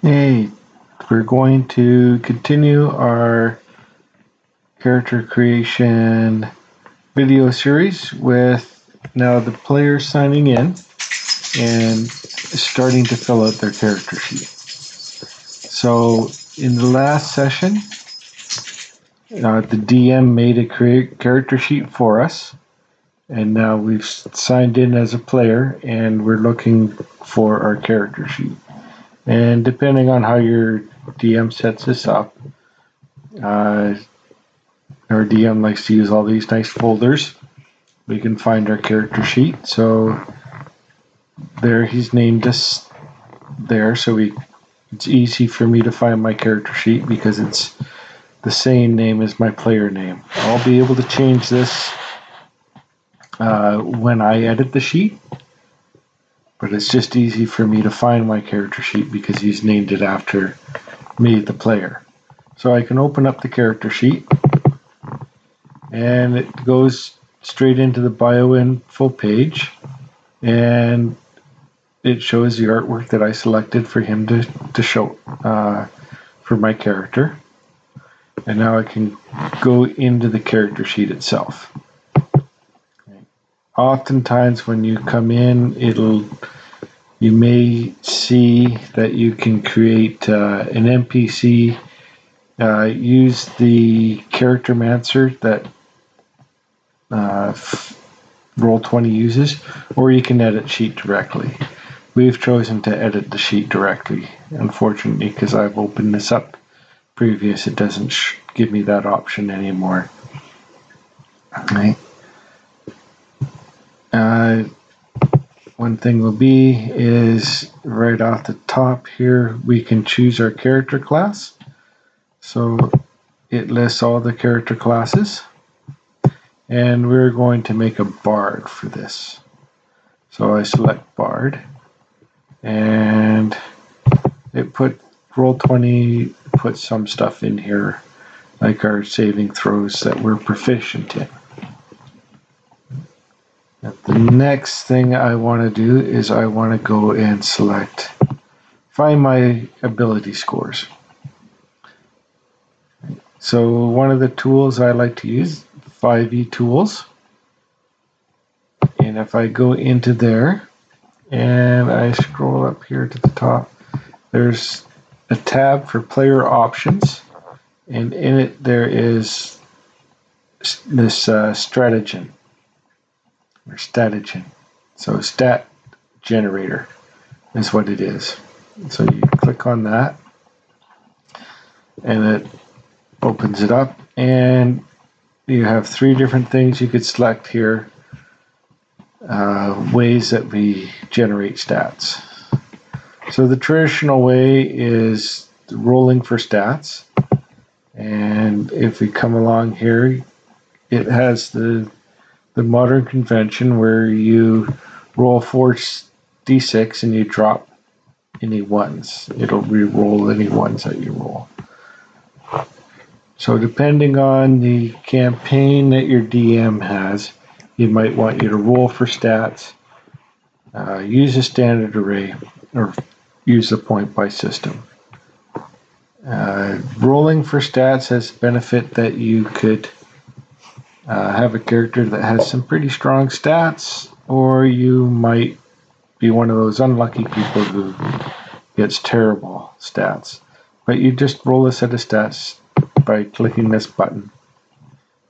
Hey, we're going to continue our character creation video series with now the players signing in and starting to fill out their character sheet. So in the last session, the DM made a character sheet for us, and now we've signed in as a player and we're looking for our character sheet. And depending on how your DM sets this up, our DM likes to use all these nice folders. We can find our character sheet. So there, he's named us there, so it's easy for me to find my character sheet because it's the same name as my player name. I'll be able to change this when I edit the sheet, but it's just easy for me to find my character sheet because he's named it after me, the player. So I can open up the character sheet, and it goes straight into the bio info page, and it shows the artwork that I selected for him to show for my character. And now I can go into the character sheet itself. Oftentimes when you come in, you may see that you can create an NPC, use the character mancer that Roll20 uses, or you can edit sheet directly. We've chosen to edit the sheet directly, unfortunately, because I've opened this up previous. It doesn't give me that option anymore. Right. One thing will be is right off the top here, we can choose our character class. So it lists all the character classes, and we're going to make a bard for this. So I select bard, and it Roll20 put some stuff in here, like our saving throws that we're proficient in. The next thing I want to do is I want to go and find my ability scores. So one of the tools I like to use, 5e tools. And if I go into there and I scroll up here to the top, there's a tab for player options, and in it there is this stratagen. Or statagen. So stat generator is what it is. So you click on that, and it opens it up, and you have 3 different things you could select here, ways that we generate stats. So the traditional way is rolling for stats, and if we come along here, it has the modern convention where you roll 4d6 and you drop any ones. It'll re-roll any ones that you roll. So depending on the campaign that your DM has, he might want you to roll for stats, use a standard array, or use the point buy system. Rolling for stats has the benefit that you could have a character that has some pretty strong stats, or you might be one of those unlucky people who gets terrible stats. But you just roll a set of stats by clicking this button.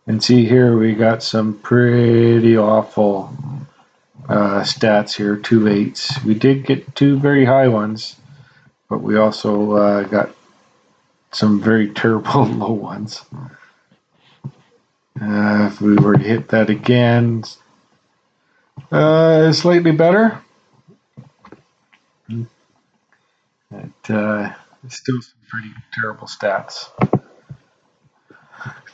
And see here we got some pretty awful stats here, 2 8s. We did get 2 very high ones, but we also got some very terrible low ones. If we were to hit that again, slightly better. But still some pretty terrible stats.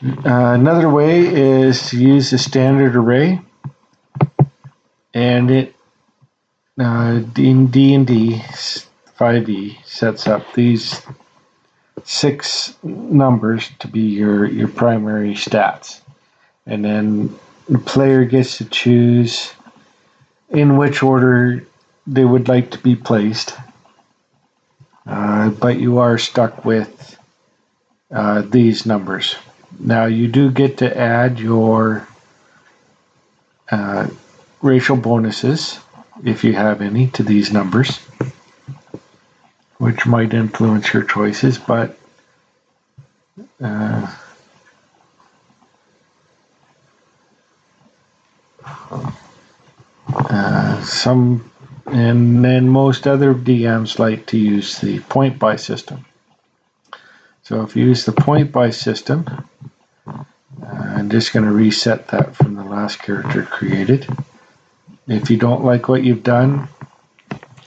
Another way is to use the standard array, and it in D&D 5e sets up these 6 numbers to be your primary stats. And then the player gets to choose in which order they would like to be placed. but you are stuck with these numbers. Now you do get to add your racial bonuses, if you have any, to these numbers, which might influence your choices, but and then most other DMs like to use the point buy system. So if you use the point buy system, I'm just going to reset that from the last character created. If you don't like what you've done,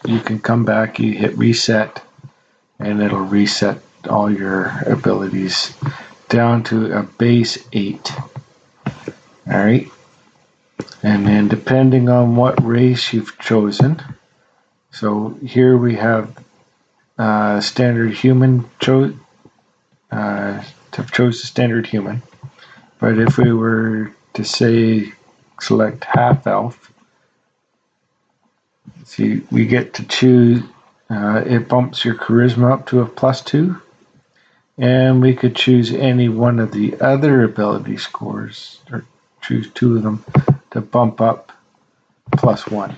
you can come back, you hit reset, and it'll reset all your abilities down to a base 8. Alright, and then depending on what race you've chosen, so here we have standard human, chose the standard human, but if we were to say select half elf, see, we get to choose, it bumps your charisma up to a +2, and we could choose any one of the other ability scores, or choose 2 of them to bump up +1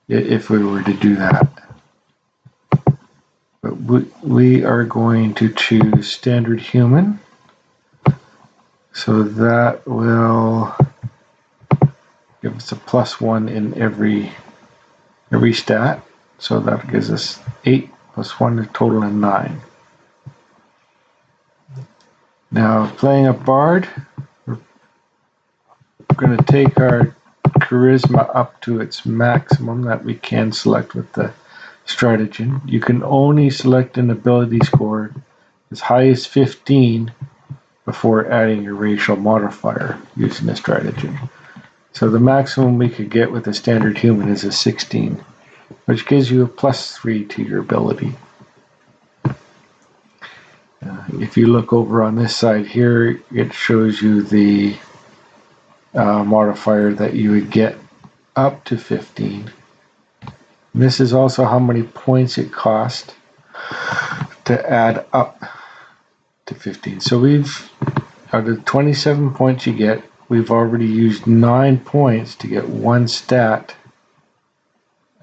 if we were to do that. But we are going to choose standard human, so that will give us a +1 in every stat, so that gives us 8 + 1 is total of 9. Now, playing a bard, we're going to take our charisma up to its maximum that we can select with the stratagem. You can only select an ability score as high as 15 before adding your racial modifier using the stratagem. So the maximum we could get with a standard human is a 16, which gives you a +3 to your ability. If you look over on this side here, it shows you the modifier that you would get up to 15. And this is also how many points it cost to add up to 15. So out of 27 points you get, we've already used 9 points to get one stat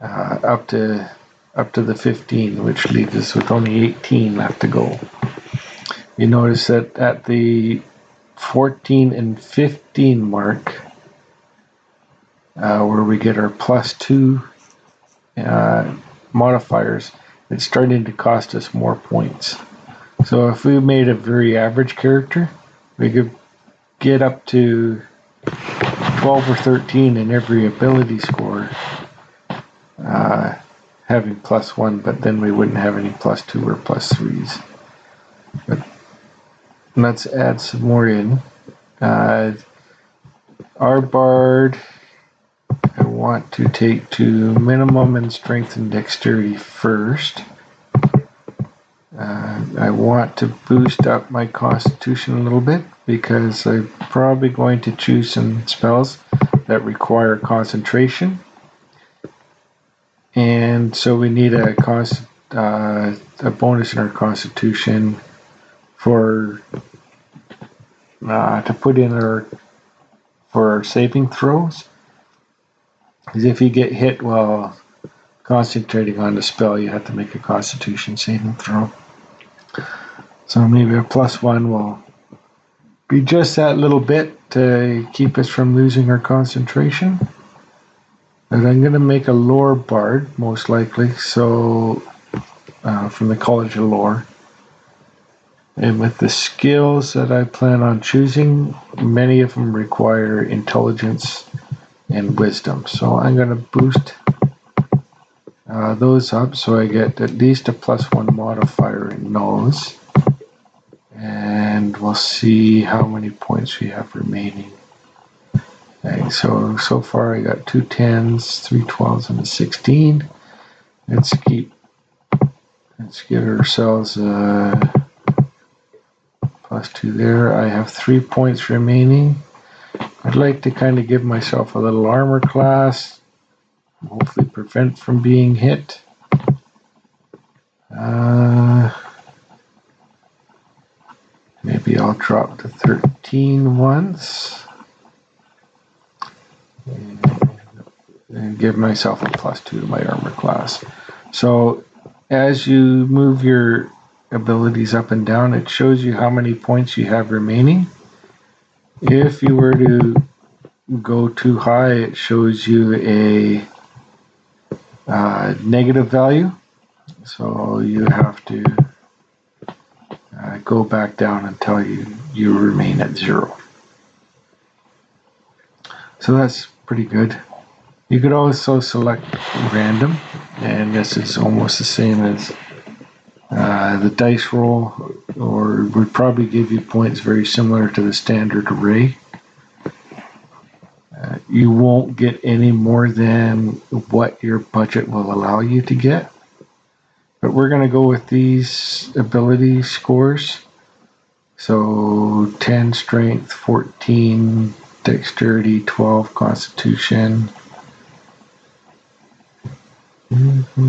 up to the 15, which leaves us with only 18 left to go. You notice that at the 14 and 15 mark, where we get our +2 modifiers, it's starting to cost us more points. So if we made a very average character, we could get up to 12 or 13 in every ability score, having +1, but then we wouldn't have any +2 or +3s. But let's add some more in. Our bard, I want to take to minimum in strength and dexterity first. I want to boost up my constitution a little bit because I'm probably going to choose some spells that require concentration. And so we need a bonus in our constitution for to put in for our saving throws. Because if you get hit while concentrating on the spell, you have to make a constitution saving throw. So maybe a +1 will be just that little bit to keep us from losing our concentration. And I'm going to make a lore bard, most likely, so from the College of Lore. And with the skills that I plan on choosing, many of them require intelligence and wisdom. So I'm going to boost those up so I get at least a +1 modifier in those. And we'll see how many points we have remaining. Okay, so far I got 2 10s, 3 12s, and a 16. Let's give ourselves a +2 there. I have 3 points remaining. I'd like to kind of give myself a little armor class, hopefully prevent from being hit. Maybe I'll drop the 13 once and give myself a +2 to my armor class. So as you move your abilities up and down, it shows you how many points you have remaining. If you were to go too high, it shows you a negative value. So you have to go back down until you remain at 0. So that's pretty good. You could also select random, and this is almost the same as the dice roll, or would probably give you points very similar to the standard array. You won't get any more than what your budget will allow you to get. But we're going to go with these ability scores. So 10 strength, 14 dexterity, 12 constitution.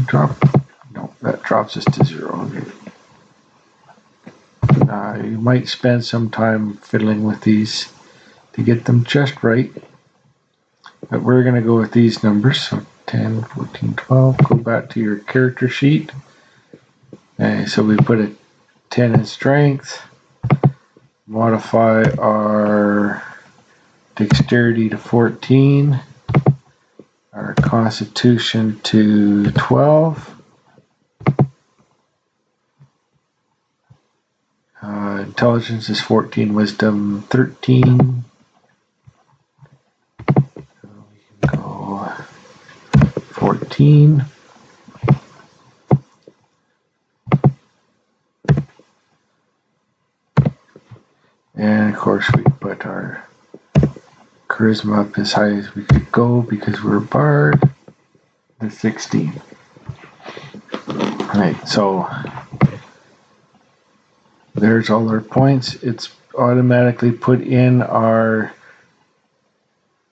Drop? No, that drops us to 0. You might spend some time fiddling with these to get them just right. But we're going to go with these numbers. So 10, 14, 12. Go back to your character sheet. So we put a 10 in strength. Modify our dexterity to 14. Our constitution to 12. Intelligence is 14, wisdom 13. So we can go 14. And of course we put our charisma up as high as we could go because we're a bard. The 16. Alright, so there's all our points. It's automatically put in our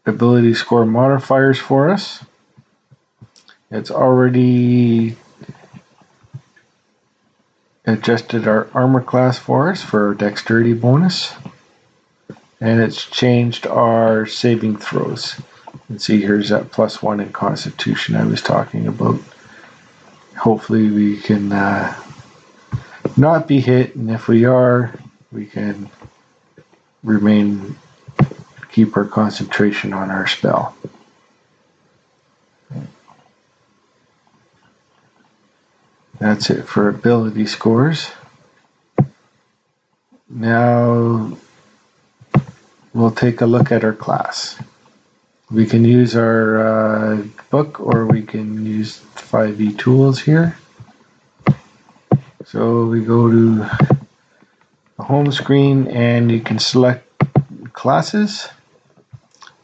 ability score modifiers for us. It's already adjusted our armor class for us for our dexterity bonus. And it's changed our saving throws. You can see here's that +1 in constitution I was talking about. Hopefully we can not be hit, and if we are, we can keep our concentration on our spell. That's it for ability scores. Now we'll take a look at our class. We can use our book, or we can use 5e tools here. So we go to the home screen and you can select classes.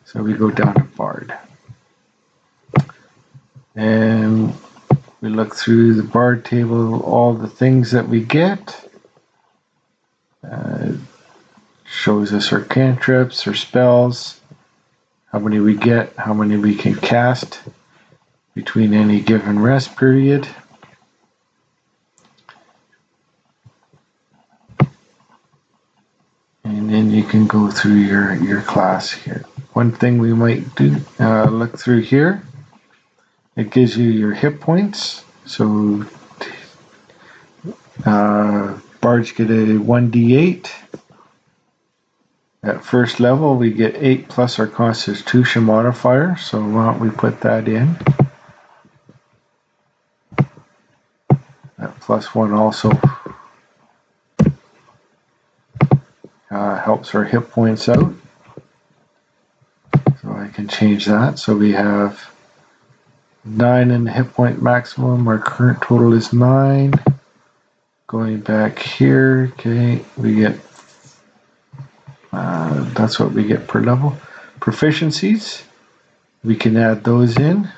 So we go down to Bard. And we look through the Bard table, all the things that we get. Shows us our cantrips, our spells, how many we get, how many we can cast between any given rest period. And then you can go through your class here. One thing we might do, look through here. It gives you your hit points. So bards get a 1d8. At first level we get 8 plus our constitution modifier. So why don't we put that in. That +1 also helps our hit points out. So I can change that. So we have 9 in the hit point maximum. Our current total is 9. Going back here, okay, we get, that's what we get per level. Proficiencies, we can add those in.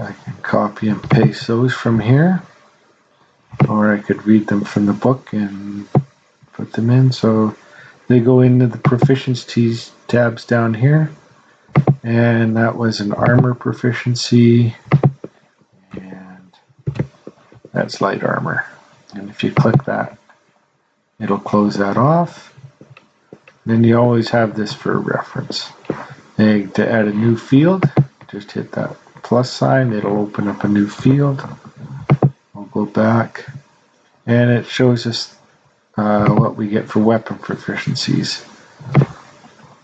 I can copy and paste those from here, or I could read them from the book and put them in. So they go into the proficiencies tabs down here, and that was an armor proficiency, and that's light armor. And if you click that, it'll close that off. Then you always have this for reference. And to add a new field, just hit that plus sign, it'll open up a new field. We'll go back, and it shows us what we get for weapon proficiencies.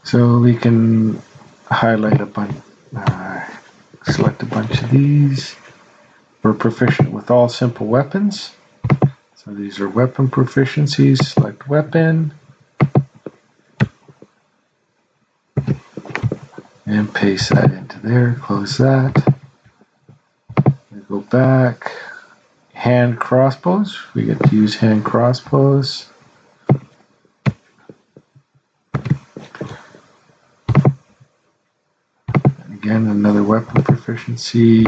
So we can highlight a bunch, select a bunch of these. We're proficient with all simple weapons. So these are weapon proficiencies. Select weapon. And paste that into there. Close that. We go back. Hand crossbows. We get to use hand crossbows. Again, another weapon proficiency.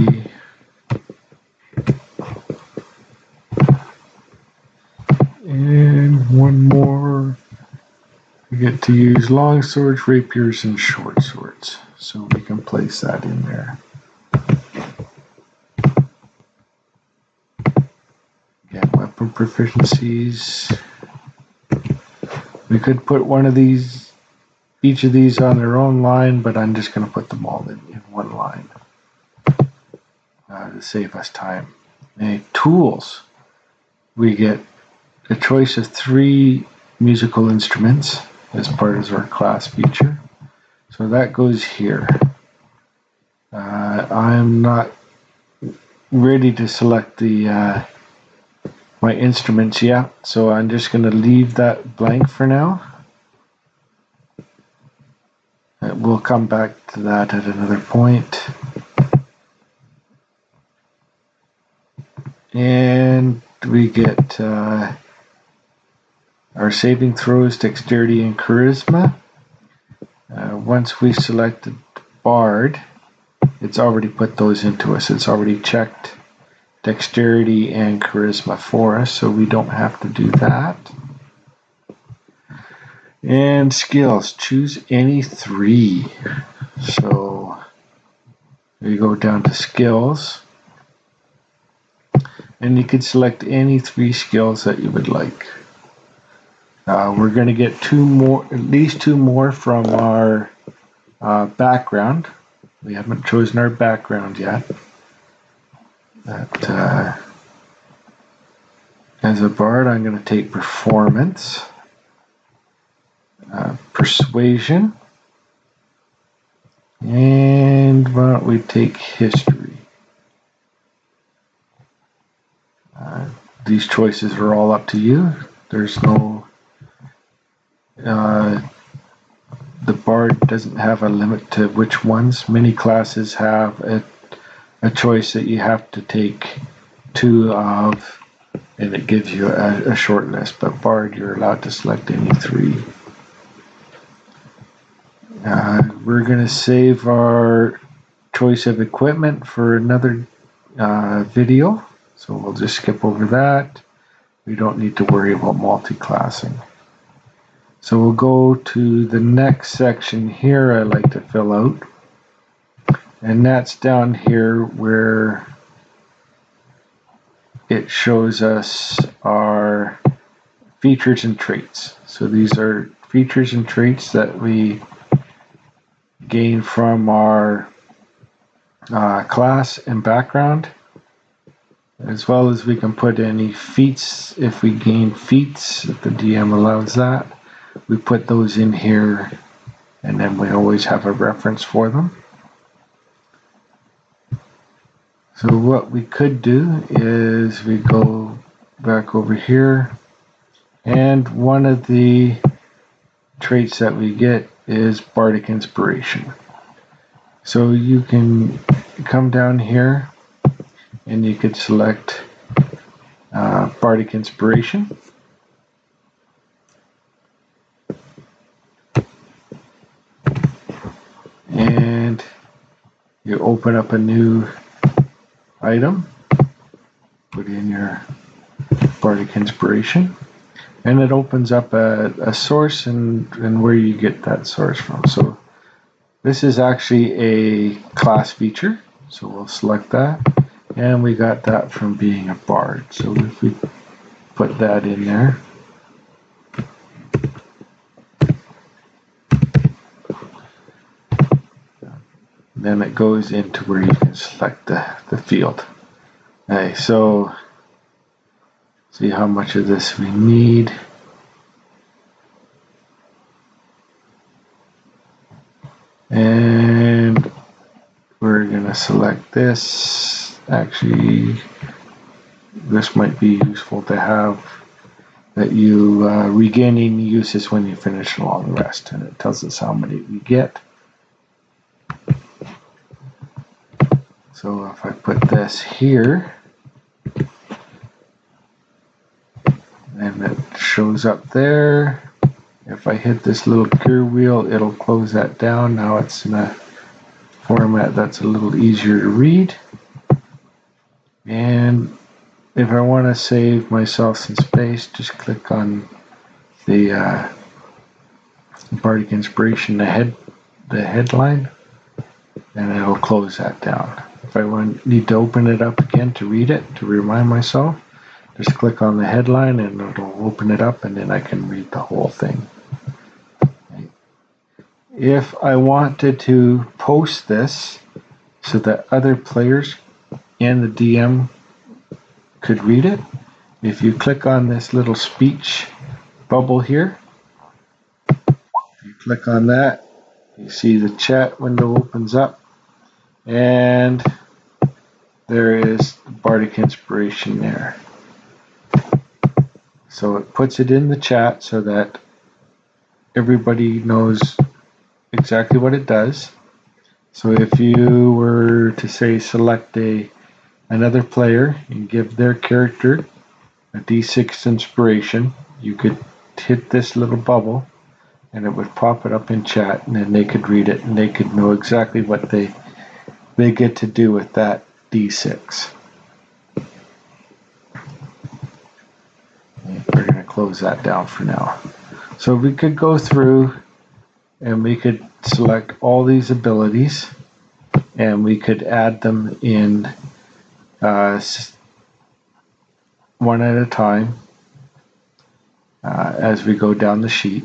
And one more. We get to use long swords, rapiers, and short swords. So we can place that in there. Again, weapon proficiencies. We could put one of these, each of these on their own line, but I'm just going to put them all in one line to save us time. And tools. We get a choice of 3 musical instruments as part of our class feature. So that goes here. I'm not ready to select the my instruments yet, so I'm just going to leave that blank for now. We'll come back to that at another point. And we get our saving throws, dexterity, and charisma. Once we selected Bard, it's already put those into us. It's already checked dexterity and charisma for us, so we don't have to do that. And skills, choose any 3. So we go down to skills, and you can select any 3 skills that you would like. We're going to get 2 more, at least 2 more from our background. We haven't chosen our background yet. As a bard, I'm going to take performance, persuasion, and why don't we take history? These choices are all up to you. There's no the bard doesn't have a limit to which ones. Many classes have a choice that you have to take 2 of, and it gives you a short list, but bard, you're allowed to select any 3. We're going to save our choice of equipment for another video, so we'll just skip over that. We don't need to worry about multi-classing. So we'll go to the next section here I like to fill out, and that's down here where it shows us our features and traits. So these are features and traits that we gain from our class and background, as well as we can put any feats if we gain feats, if the DM allows that. We put those in here, and then we always have a reference for them. So what we could do is we go back over here, and one of the traits that we get is Bardic Inspiration. So you can come down here and you could select Bardic Inspiration. And you open up a new item, put in your Bardic Inspiration, and it opens up a source and where you get that source from. So This is actually a class feature, so we'll select that. And we got that from being a bard. So if we put that in there, then it goes into where you can select the field. Okay, so see how much of this we need. And we're going to select this. Actually, this might be useful to have, that you regaining uses when you finish a long rest, and it tells us how many we get. So if I put this here, and it shows up there. If I hit this little gear wheel, it'll close that down. Now it's in a format that's a little easier to read. And if I want to save myself some space, just click on the Bardic Inspiration, the headline, and it'll close that down. If I need to open it up again to read it, to remind myself, just click on the headline and it'll open it up, and then I can read the whole thing. If I wanted to post this so that other players and the DM could read it, if you click on this little speech bubble here, you click on that, you see the chat window opens up, and there is Bardic Inspiration there. So it puts it in the chat so that everybody knows exactly what it does. So if you were to say select another player and give their character a D6 inspiration, you could hit this little bubble and it would pop it up in chat, and then they could read it and they could know exactly what they get to do with that D6. We're going to close that down for now. So we could go through and we could select all these abilities and we could add them in one at a time as we go down the sheet.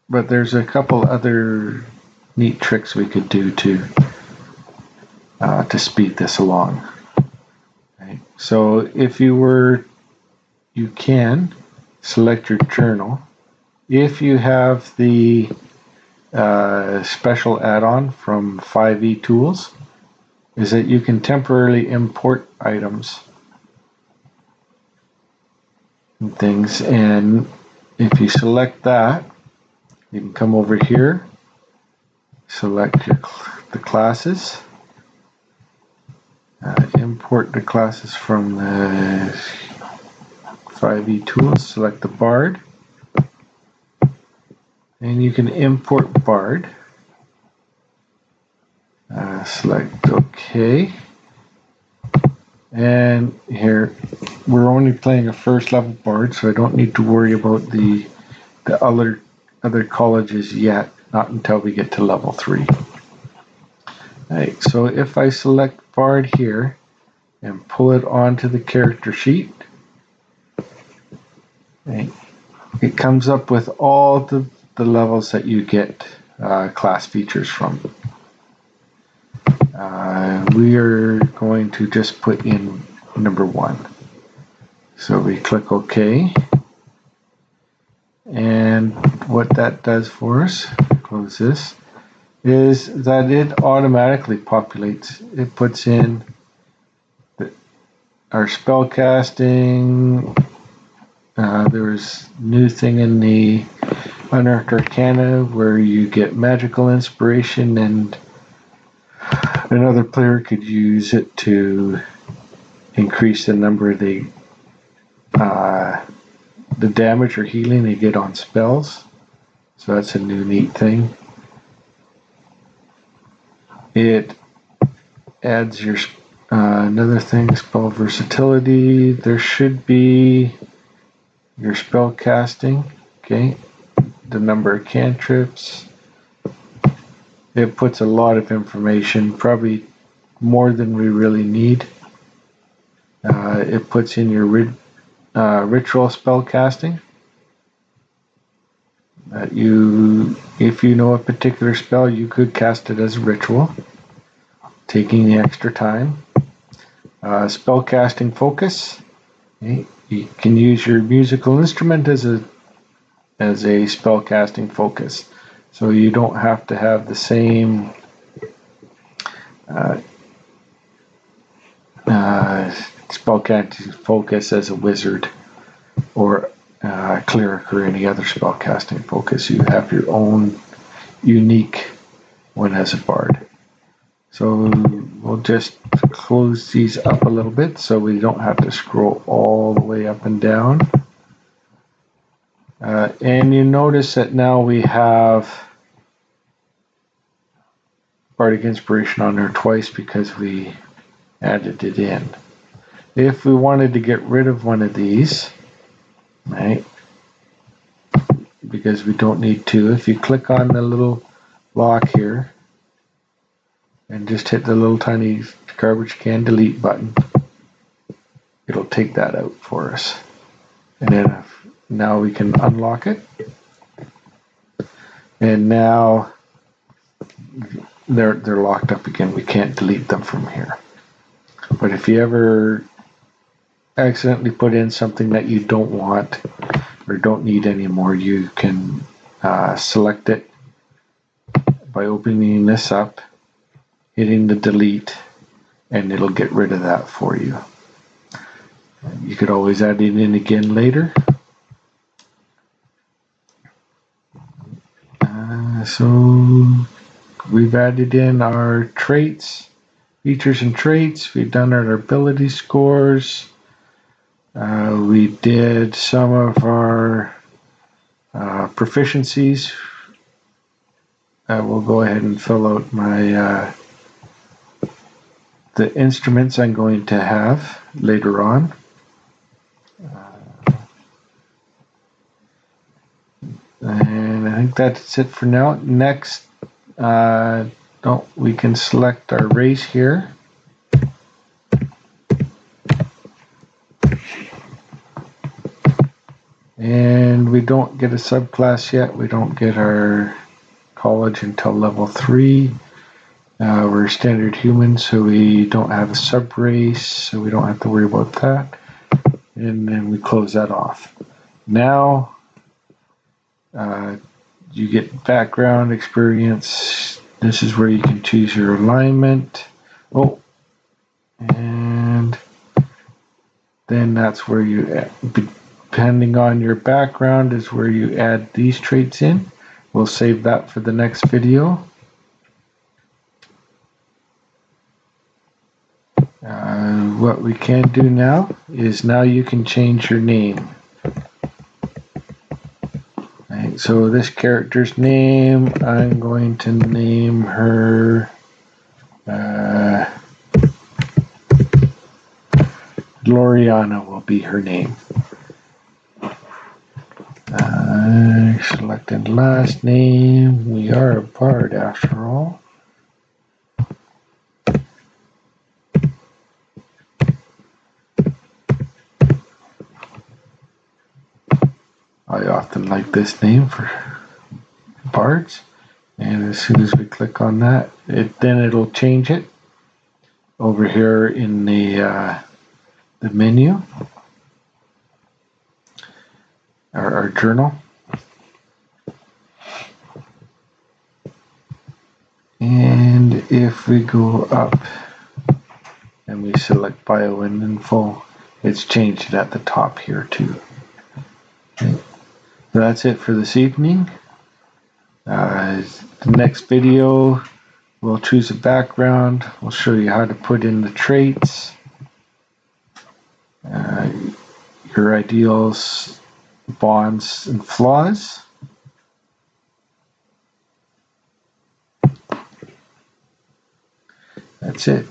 But there's a couple other neat tricks we could do to speed this along. Right. So if you can select your journal. If you have the special add-on from 5e Tools, is that you can temporarily import items and things, and if you select that, you can come over here, select the classes, import the classes from the 5e Tools, select the Bard, and you can import Bard. Select OK. And here, we're only playing a first level Bard, so I don't need to worry about the other colleges yet, not until we get to level 3. Right, so if I select Bard here and pull it onto the character sheet, right, it comes up with all the levels that you get class features from. We are going to just put in number 1. So we click OK. And what that does for us, close this, is that it automatically populates. It puts in our spell casting. There's new thing in the Unearthed Arcana where you get magical inspiration, and another player could use it to increase the number of the damage or healing they get on spells. So that's a new neat thing. It adds your another thing, spell versatility. There should be your spell casting, okay, the number of cantrips, it puts a lot of information, probably more than we really need. It puts in your ritual spell casting. If you know a particular spell, you could cast it as a ritual, taking the extra time. Spell casting focus. Okay. You can use your musical instrument as a spell casting focus, so you don't have to have the same spell casting focus as a wizard or cleric or any other spell casting focus. You have your own unique one as a bard. So we'll just close these up a little bit so we don't have to scroll all the way up and down. And you notice that now we have Bardic Inspiration on there twice because we added it in. If we wanted to get rid of one of these, right, because we don't need to, if you click on the little lock here and just hit the little tiny garbage can delete button, it'll take that out for us. And then now we can unlock it. And now they're locked up again. We can't delete them from here. But if you ever accidentally put in something that you don't want or don't need anymore, you can select it by opening this up, hitting the delete, and it'll get rid of that for you. You could always add it in again later. So we've added in our traits, features and traits. We've done our ability scores. We did some of our proficiencies. We'll go ahead and fill out my the instruments I'm going to have later on. And I think that's it for now. Next, we can select our race here. And we don't get a subclass yet. We don't get our college until level 3. We're standard humans, so we don't have a sub-race, so we don't have to worry about that. And then we close that off. Now, you get background experience. This is where you can choose your alignment. Oh, and then that's where you, depending on your background, is where you add these traits in. We'll save that for the next video. What we can do now is you can change your name. Right, so this character's name, I'm going to name her Gloriana will be her name. Selected last name. We are a bard after all. I often like this name for bards, and as soon as we click on that, then it'll change it over here in the menu, our journal. And if we go up and we select bio and info, it's changed it at the top here too. Okay. So that's it for this evening. The next video, we'll choose a background. We'll show you how to put in the traits, your ideals, bonds, and flaws. That's it.